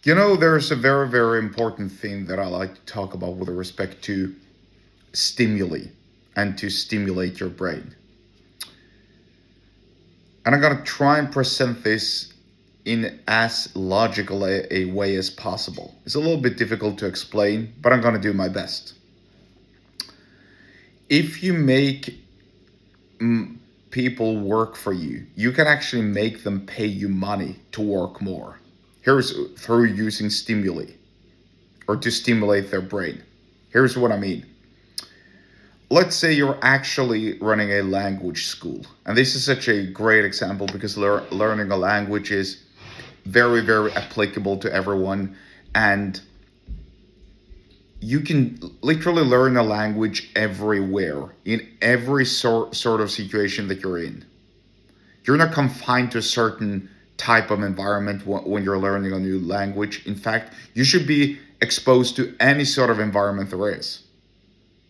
There's a very, very important thing that I like to talk about with respect to stimuli and to stimulate your brain. And I'm going to try and present this in as logical a way as possible. It's a little bit difficult to explain, but I'm going to do my best. If you make people work for you, you can actually make them pay you money to work more. Here's through using stimuli or to stimulate their brain. Here's what I mean. Let's say you're actually running a language school. And this is such a great example because learning a language is very, very applicable to everyone. And you can literally learn a language everywhere, in every sort of situation that you're in. You're not confined to a certain type of environment when you're learning a new language. In fact, you should be exposed to any sort of environment there is,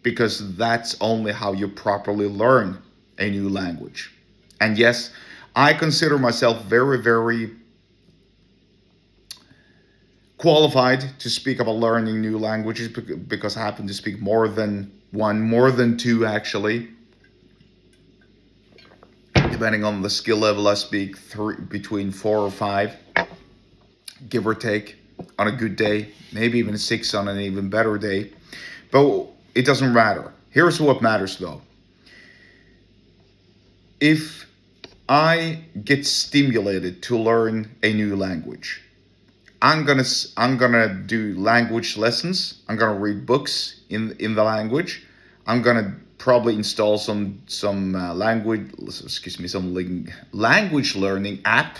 because that's only how you properly learn a new language. And yes, I consider myself very, very qualified to speak about learning new languages because I happen to speak more than one, more than two actually. Depending on the skill level, I speak between 4 or 5, give or take, on a good day, maybe even 6 on an even better day. But it doesn't matter. Here's what matters though. If I get stimulated to learn a new language, I'm gonna do language lessons. I'm gonna read books in the language. I'm gonna probably install some language learning app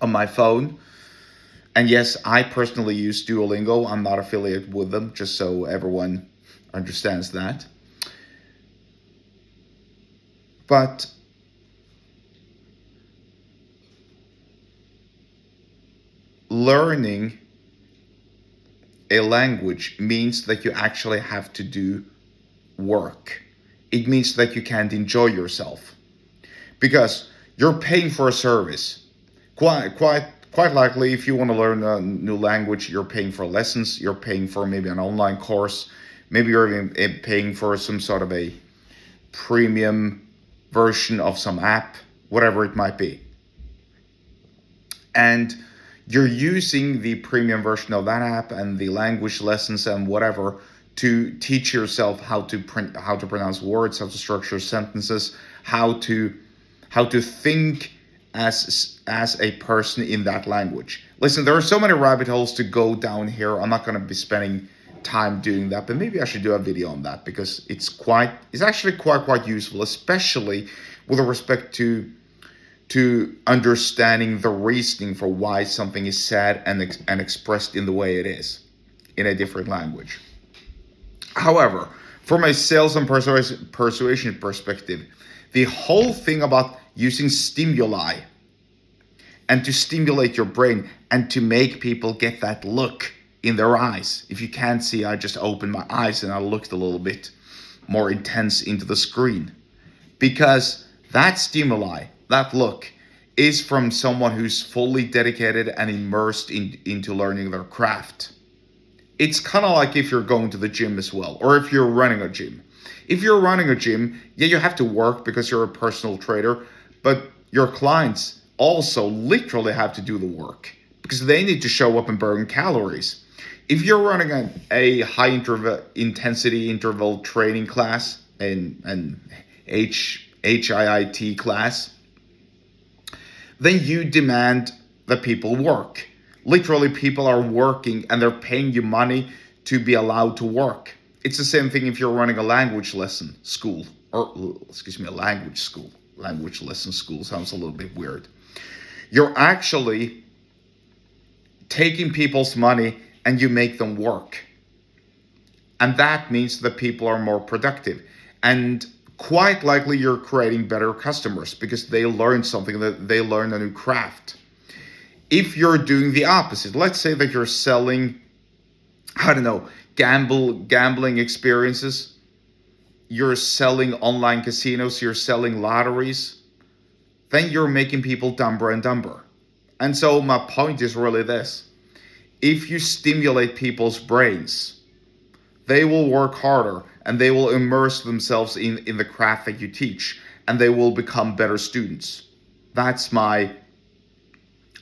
on my phone. And yes, I personally use Duolingo. I'm not affiliated with them, just so everyone understands that. But learning a language means that you actually have to do work. It means that you can't enjoy yourself because you're paying for a service. Quite likely, if you want to learn a new language, you're paying for lessons. You're paying for maybe an online course. Maybe you're even paying for some sort of a premium version of some app, whatever it might be. And you're using the premium version of that app and the language lessons and whatever to teach yourself how to pronounce words, how to structure sentences, how to think as a person in that language. Listen, there are so many rabbit holes to go down here. I'm not going to be spending time doing that, but maybe I should do a video on that because it's actually quite useful, especially with respect to understanding the reasoning for why something is said and expressed in the way it is in a different language. However, from a sales and persuasion perspective, the whole thing about using stimuli and to stimulate your brain and to make people get that look in their eyes. If you can't see, I just opened my eyes and I looked a little bit more intense into the screen. Because that stimuli, that look, is from someone who's fully dedicated and immersed into learning their craft. It's kind of like if you're going to the gym as well, or if you're running a gym. If you're running a gym, yeah, you have to work because you're a personal trainer, but your clients also literally have to do the work because they need to show up and burn calories. If you're running a high intensity interval training class, an HIIT class, then you demand that people work. Literally, people are working and they're paying you money to be allowed to work. It's the same thing if you're running a language lesson school, or a language school. Language lesson school sounds a little bit weird. You're actually taking people's money and you make them work. And that means that people are more productive. And quite likely you're creating better customers because they learn something, that they learn a new craft. If you're doing the opposite, let's say that you're selling, I don't know, gambling experiences, you're selling online casinos, you're selling lotteries, then you're making people dumber and dumber. And so my point is really this. If you stimulate people's brains, they will work harder and they will immerse themselves in the craft that you teach, and they will become better students. That's my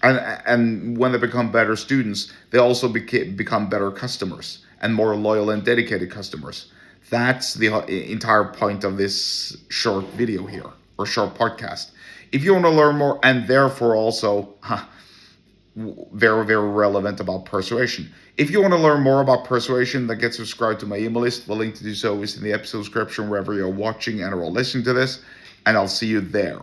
and when they become better students, they also become better customers and more loyal and dedicated customers. That's the entire point of this short video here, or short podcast. If you want to learn more, and therefore also very, very relevant about persuasion. If you want to learn more about persuasion, then get subscribed to my email list. The link to do so is in the episode description wherever you're watching and or listening to this, and I'll see you there.